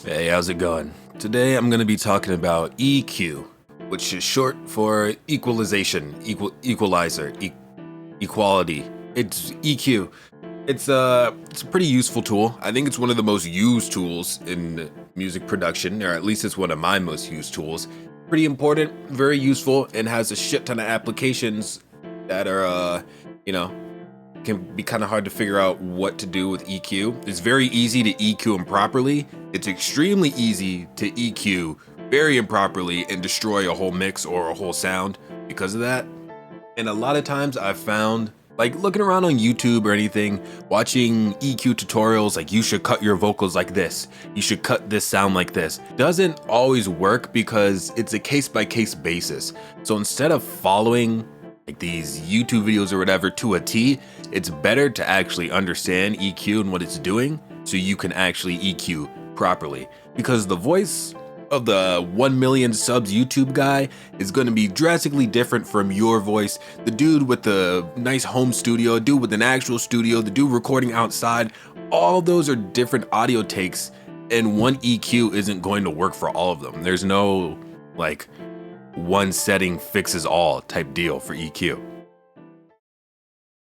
Hey, how's it going? Today I'm going to be talking about EQ, which is short for equalization, equalizer, equality. It's EQ. It's a pretty useful tool. I think it's one of the most used tools in music production, or at least it's one of my most used tools. Pretty important, very useful, and has a shit ton of applications that are, can be kind of hard to figure out what to do with EQ. It's very easy to EQ improperly. It's extremely easy to EQ very improperly and destroy a whole mix or a whole sound because of that. And a lot of times I've found, like looking around on YouTube or anything, watching EQ tutorials like you should cut your vocals like this, you should cut this sound like this, doesn't always work because it's a case-by-case basis. So instead of following like these YouTube videos or whatever to a T, it's better to actually understand EQ and what it's doing so you can actually EQ properly. Because the voice of the 1 million subs YouTube guy is going to be drastically different from your voice. The dude with the nice home studio, dude with an actual studio, the dude recording outside, all those are different audio takes, and one EQ isn't going to work for all of them. There's no like one setting fixes all type deal for EQ.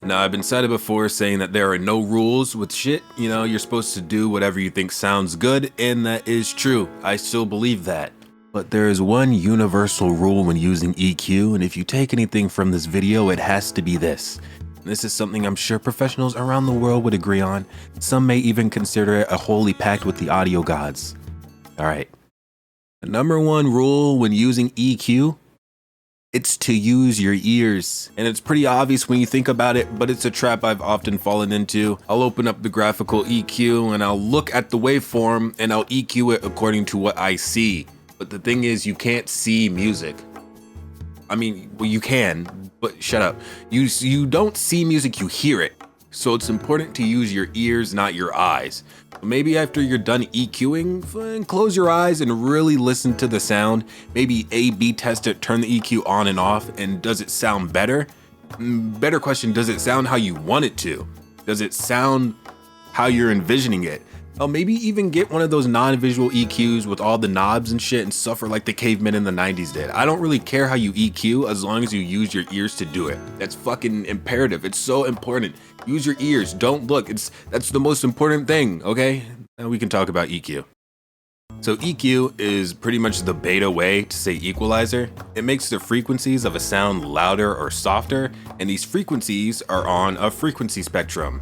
Now, I've been said it before saying that there are no rules with shit. You know, you're supposed to do whatever you think sounds good, and that is true. I still believe that. But there is one universal rule when using EQ, and if you take anything from this video, it has to be this. This is something I'm sure professionals around the world would agree on. Some may even consider it a holy pact with the audio gods. Alright. The number one rule when using EQ, it's to use your ears. And it's pretty obvious when you think about it, but it's a trap I've often fallen into. I'll open up the graphical EQ and I'll look at the waveform and I'll EQ it according to what I see. But the thing is, you can't see music. I mean, well, you can, but shut up. You don't see music, you hear it. So it's important to use your ears, not your eyes. Maybe after you're done EQing, close your eyes and really listen to the sound. Maybe A/B test it, turn the EQ on and off, and does it sound better? Better question, does it sound how you want it to? Does it sound how you're envisioning it? Oh, maybe even get one of those non-visual EQs with all the knobs and shit and suffer like the cavemen in the 90s did. I don't really care how you EQ as long as you use your ears to do it. That's fucking imperative. It's so important. Use your ears. Don't look. That's the most important thing, okay? Now we can talk about EQ. So EQ is pretty much the beta way to say equalizer. It makes the frequencies of a sound louder or softer, and these frequencies are on a frequency spectrum.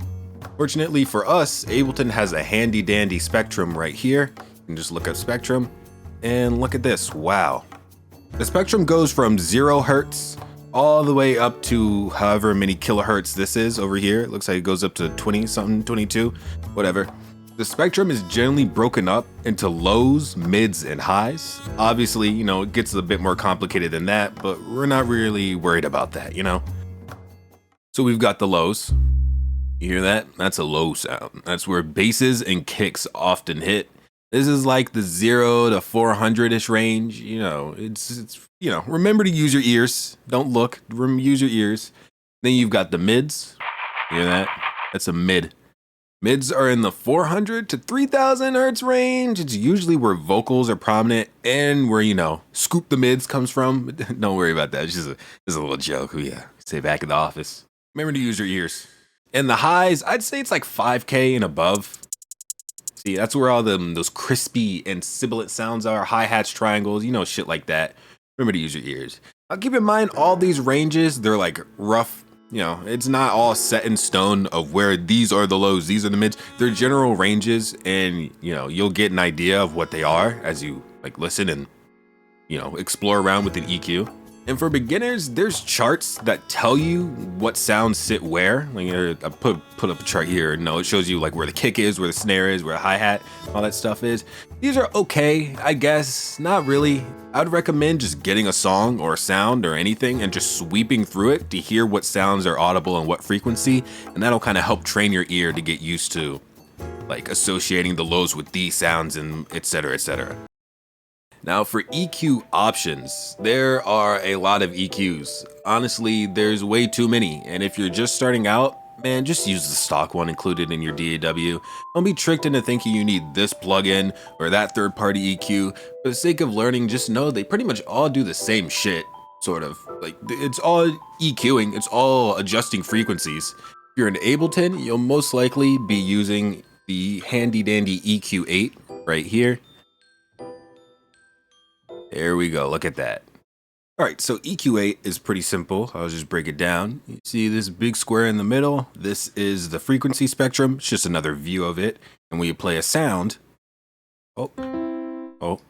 Fortunately for us, Ableton has a handy dandy spectrum right here. You can just look up spectrum and look at this. Wow. The spectrum goes from 0 hertz all the way up to however many kilohertz this is over here. It looks like it goes up to 20 something, 22, whatever. The spectrum is generally broken up into lows, mids, and highs. Obviously, you know, it gets a bit more complicated than that, but we're not really worried about that, you know? So we've got the lows. You hear that? That's a low sound. That's where basses and kicks often hit. This is like the 0 to 400-ish range. You know, it's remember to use your ears. Don't look. Use your ears. Then you've got the mids. You hear that? That's a mid. Mids are in the 400 to 3000 hertz range. It's usually where vocals are prominent and where, you know, scoop the mids comes from. Don't worry about that. It's just a little joke. Yeah, say back in the office. Remember to use your ears. And the highs, I'd say it's like 5K and above. See, that's where all those crispy and sibilant sounds are. Hi-hats, triangles, you know, shit like that. Remember to use your ears. Now keep in mind, all these ranges, they're like rough. You know, it's not all set in stone of where these are the lows, these are the mids. They're general ranges, and, you know, you'll get an idea of what they are as you like listen and, you know, explore around with an EQ. And for beginners, there's charts that tell you what sounds sit where. Like I put up a chart here. No, it shows you like where the kick is, where the snare is, where the hi-hat, all that stuff is. These are okay, I guess. Not really. I'd recommend just getting a song or a sound or anything and just sweeping through it to hear what sounds are audible and what frequency. And that'll kind of help train your ear to get used to like associating the lows with these sounds and et cetera, et cetera. Now for EQ options, there are a lot of EQs. Honestly, there's way too many. And if you're just starting out, man, just use the stock one included in your DAW. Don't be tricked into thinking you need this plugin or that third-party EQ. For the sake of learning, just know they pretty much all do the same shit, sort of. Like, it's all EQing, it's all adjusting frequencies. If you're an Ableton, you'll most likely be using the handy-dandy EQ8 right here. There we go, look at that. All right, so EQ8 is pretty simple. I'll just break it down. You see this big square in the middle? This is the frequency spectrum. It's just another view of it. And when you play a sound, oh, look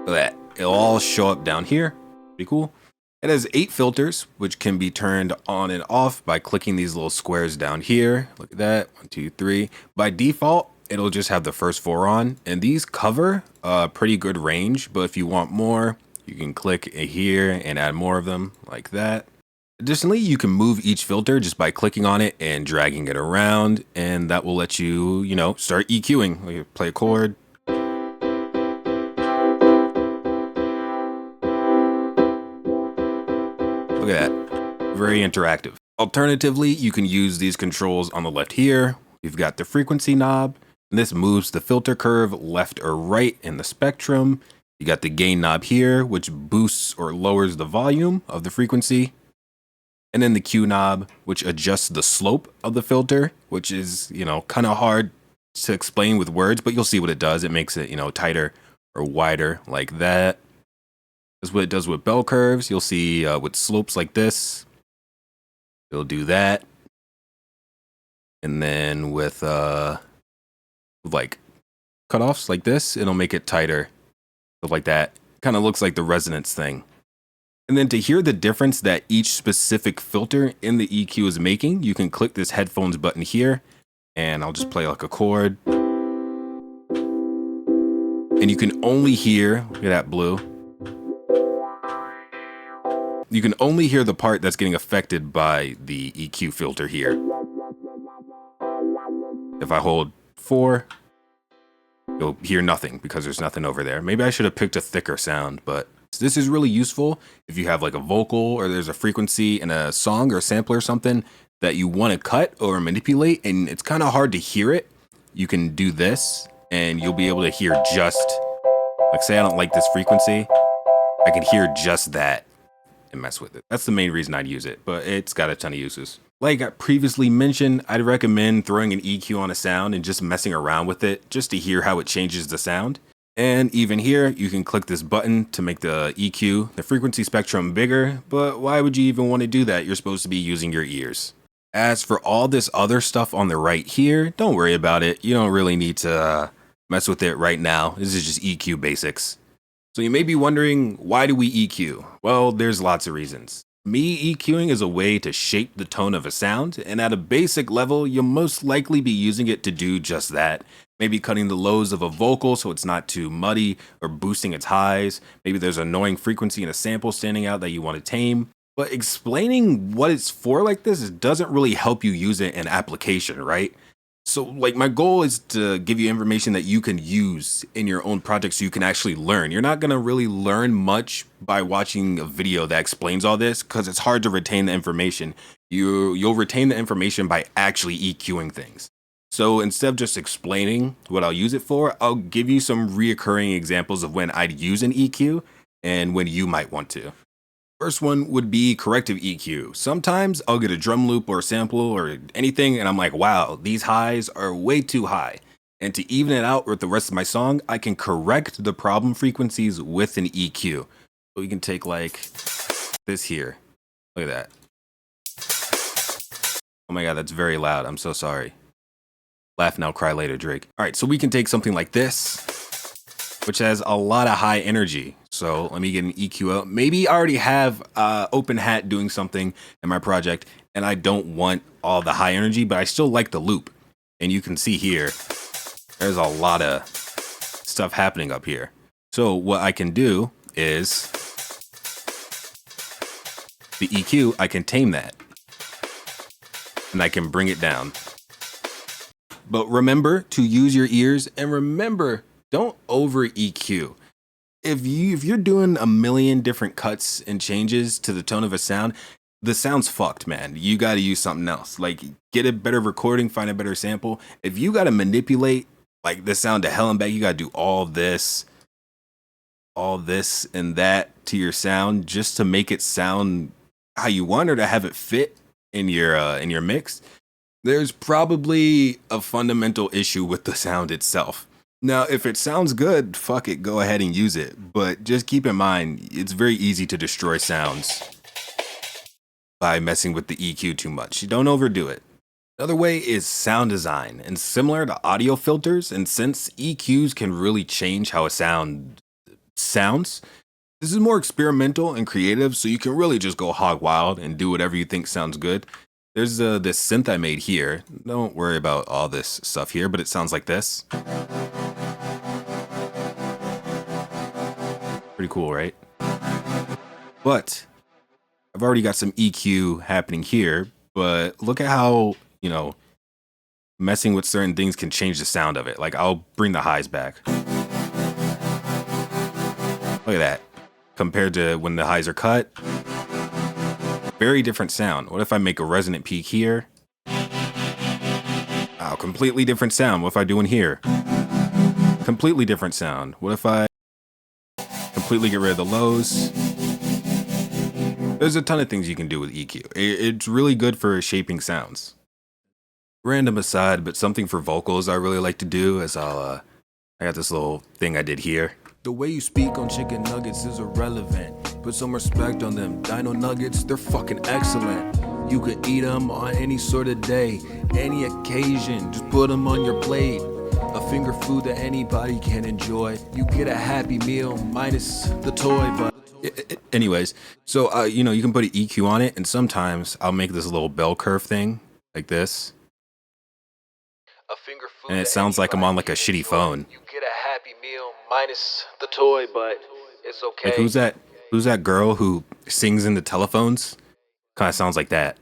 at that. It'll all show up down here. Pretty cool. It has 8 filters, which can be turned on and off by clicking these little squares down here. Look at that, 1, 2, 3. By default, it'll just have the first 4 on, and these cover a pretty good range, but if you want more, you can click here and add more of them like that. Additionally, you can move each filter just by clicking on it and dragging it around, and that will let you, start EQing. Like play a chord. Look at that, very interactive. Alternatively, you can use these controls on the left here. We've got the frequency knob. This moves the filter curve left or right in the spectrum. You got the gain knob here, which boosts or lowers the volume of the frequency. And then the Q knob, which adjusts the slope of the filter, which is, kind of hard to explain with words, but you'll see what it does. It makes it, tighter or wider like that. That's what it does with bell curves. You'll see with slopes like this, it'll do that. And then with like cutoffs like this, it'll make it tighter, stuff like that. Kind of looks like the resonance thing. And then to hear the difference that each specific filter in the EQ is making, you can click this headphones button here, and I'll just play like a chord. And you can only hear, look at that blue. You can only hear the part that's getting affected by the EQ filter here. If I hold 4, you'll hear nothing because there's nothing over there. Maybe I should have picked a thicker sound, but this is really useful if you have like a vocal or there's a frequency in a song or a sample or something that you want to cut or manipulate and it's kind of hard to hear it. You can do this and you'll be able to hear just, like say I don't like this frequency, I can hear just that and mess with it. That's the main reason I'd use it, but it's got a ton of uses. Like I previously mentioned, I'd recommend throwing an EQ on a sound and just messing around with it just to hear how it changes the sound. And even here, you can click this button to make the EQ, the frequency spectrum bigger, but why would you even want to do that? You're supposed to be using your ears. As for all this other stuff on the right here, don't worry about it. You don't really need to mess with it right now. This is just EQ basics. So you may be wondering, why do we EQ? Well, there's lots of reasons. Me EQing is a way to shape the tone of a sound, and at a basic level, you'll most likely be using it to do just that. Maybe cutting the lows of a vocal so it's not too muddy, or boosting its highs. Maybe there's an annoying frequency in a sample standing out that you want to tame. But explaining what it's for like this doesn't really help you use it in application, right? So like my goal is to give you information that you can use in your own project so you can actually learn. You're not going to really learn much by watching a video that explains all this because it's hard to retain the information. You'll retain the information by actually EQing things. So instead of just explaining what I'll use it for, I'll give you some reoccurring examples of when I'd use an EQ and when you might want to. First one would be corrective EQ. Sometimes I'll get a drum loop or a sample or anything and I'm like, wow, these highs are way too high. And to even it out with the rest of my song, I can correct the problem frequencies with an EQ. So we can take like this here. Look at that. Oh my God, that's very loud. I'm so sorry. Laugh now, cry later, Drake. All right, so we can take something like this, which has a lot of high energy. So let me get an EQ out. Maybe I already have Open Hat doing something in my project and I don't want all the high energy, but I still like the loop. And you can see here, there's a lot of stuff happening up here. So what I can do is the EQ, I can tame that and I can bring it down. But remember to use your ears and remember, don't over EQ. if you're doing a million different cuts and changes to the tone of a sound, the sound's fucked, man. You got to use something else. Like, get a better recording, find a better sample. If you got to manipulate like the sound to hell and back, you got to do all this and that to your sound just to make it sound how you want, or to have it fit in your mix. There's probably a fundamental issue with the sound itself. Now, if it sounds good, fuck it, go ahead and use it. But just keep in mind, it's very easy to destroy sounds by messing with the EQ too much. You don't overdo it. Another way is sound design. And similar to audio filters and synths, EQs can really change how a sound sounds. This is more experimental and creative, so you can really just go hog wild and do whatever you think sounds good. There's this synth I made here. Don't worry about all this stuff here, but it sounds like this. Pretty cool, right? But I've already got some EQ happening here, but look at how, messing with certain things can change the sound of it. Like, I'll bring the highs back. Look at that. Compared to when the highs are cut. Very different sound. What if I make a resonant peak here? Oh, completely different sound. What if I do in here? Completely different sound. What if I completely get rid of the lows? There's a ton of things you can do with EQ. It's really good for shaping sounds. Random aside, but something for vocals I really like to do is I got this little thing I did here. The way you speak on chicken nuggets is irrelevant. Put some respect on them. Dino nuggets, they're fucking excellent. You can eat them on any sort of day, any occasion. Just put them on your plate. A finger food that anybody can enjoy. You get a happy meal minus the toy, but anyways, so you can put an EQ on it, and sometimes I'll make this little bell curve thing like this. A finger food and it sounds like I'm on like a shitty phone. You get a happy meal minus the toy, but it's okay. Like, who's that girl who sings into telephones? Kind of sounds like that.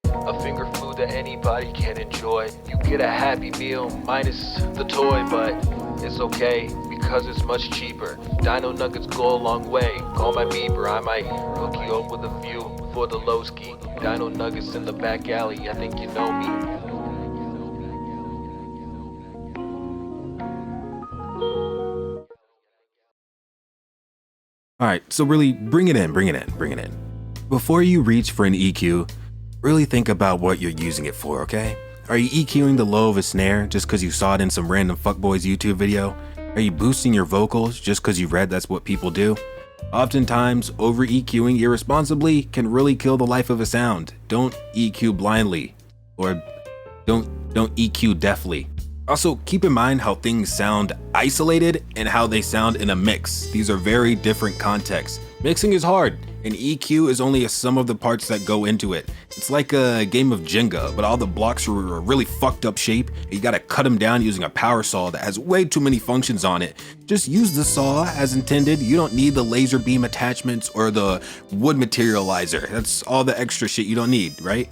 A finger food that anybody can enjoy. You get a happy meal minus the toy, but it's okay because it's much cheaper. Dino nuggets go a long way. Call my Bieber, I might hook you up with a view for the low ski. Dino nuggets in the back alley, I think you know me. All right, so really bring it in. Before you reach for an EQ, really think about what you're using it for, okay? Are you EQing the low of a snare just because you saw it in some random fuckboy's YouTube video? Are you boosting your vocals just because you read that's what people do? Oftentimes, over EQing irresponsibly can really kill the life of a sound. Don't EQ blindly, or don't EQ deafly. Also, keep in mind how things sound isolated and how they sound in a mix. These are very different contexts. Mixing is hard, and EQ is only a sum of the parts that go into it. It's like a game of Jenga, but all the blocks are a really fucked up shape, and you gotta cut them down using a power saw that has way too many functions on it. Just use the saw as intended. You don't need the laser beam attachments or the wood materializer. That's all the extra shit you don't need, right?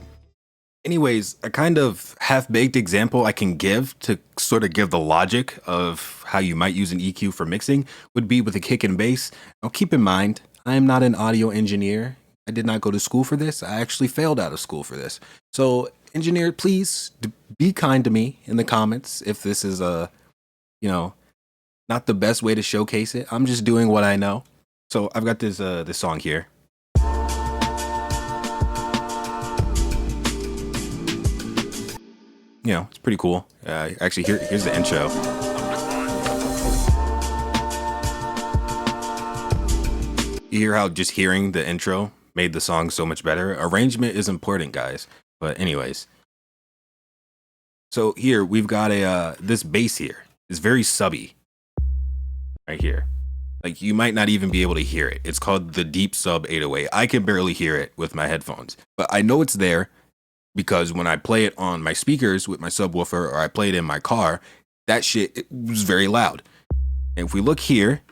Anyways, a kind of half-baked example I can give to sort of give the logic of how you might use an EQ for mixing would be with a kick and bass. Now keep in mind, I am not an audio engineer. I did not go to school for this. I actually failed out of school for this. So engineer, please be kind to me in the comments if this is not the best way to showcase it. I'm just doing what I know. So I've got this song here. It's pretty cool. Actually, here's the intro. You hear how just hearing the intro made the song so much better? Arrangement is important, guys. But anyways. So here, we've got this bass here. It's very subby. Right here. Like, you might not even be able to hear it. It's called the deep sub 808. I can barely hear it with my headphones. But I know it's there, because when I play it on my speakers with my subwoofer, or I play it in my car, that shit, it was very loud. And if we look here,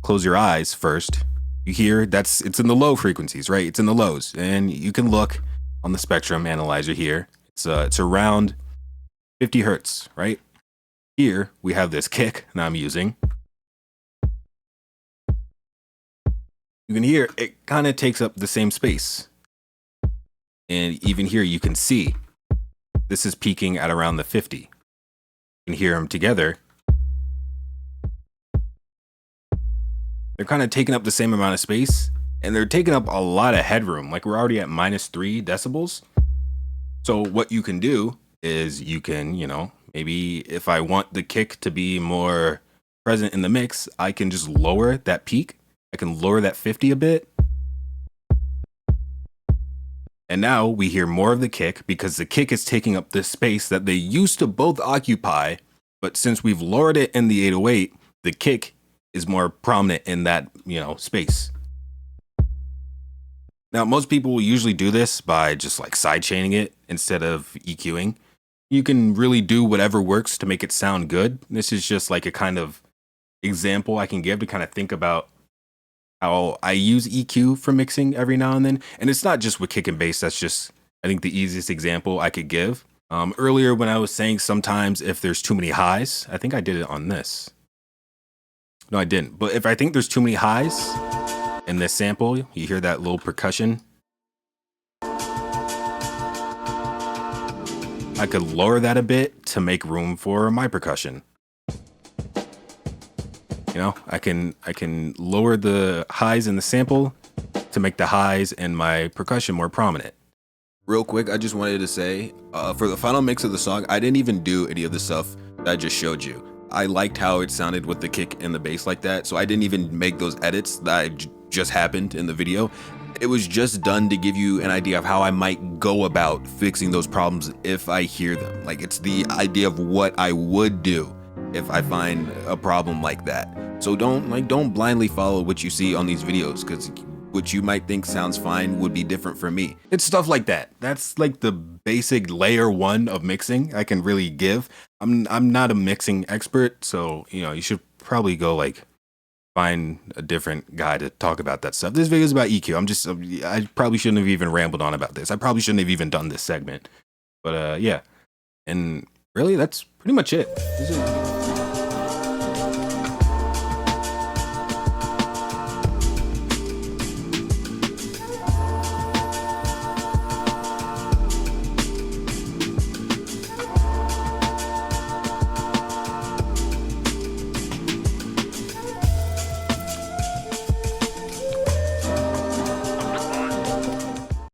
close your eyes first, you hear it's in the low frequencies, right? It's in the lows. And you can look on the spectrum analyzer here. It's around 50 hertz, right? Here we have this kick that I'm using. you can hear it kind of takes up the same space. And even here you can see this is peaking at around the 50. You can hear them together. They're kind of taking up the same amount of space, and they're taking up a lot of headroom. Like we're already at -3 decibels. So what you can do is you can, maybe if I want the kick to be more present in the mix, I can just lower that peak. I can lower that 50 a bit. And now we hear more of the kick because the kick is taking up this space that they used to both occupy. But since we've lowered it in the 808, the kick is more prominent in that, space. Now, most people will usually do this by just like sidechaining it instead of EQing. You can really do whatever works to make it sound good. This is just like a kind of example I can give to kind of think about how I use EQ for mixing every now and then. And it's not just with kick and bass. That's just, I think, the easiest example I could give. Earlier when I was saying sometimes if there's too many highs, I think I did it on this. No, I didn't. But if I think there's too many highs in this sample, you hear that little percussion. I could lower that a bit to make room for my percussion. I can lower the highs in the sample to make the highs and my percussion more prominent. Real quick, I just wanted to say, for the final mix of the song, I didn't even do any of the stuff that I just showed you. I liked how it sounded with the kick and the bass like that, so I didn't even make those edits that just happened in the video. It was just done to give you an idea of how I might go about fixing those problems if I hear them. Like, it's the idea of what I would do if I find a problem like that. So don't blindly follow what you see on these videos, because what you might think sounds fine would be different for me. It's stuff like that. That's like the basic layer 1 of mixing I can really give. I'm not a mixing expert, so you should probably go like find a different guy to talk about that stuff. This video is about EQ. I probably shouldn't have even rambled on about this. I probably shouldn't have even done this segment. But yeah. And really, that's pretty much it.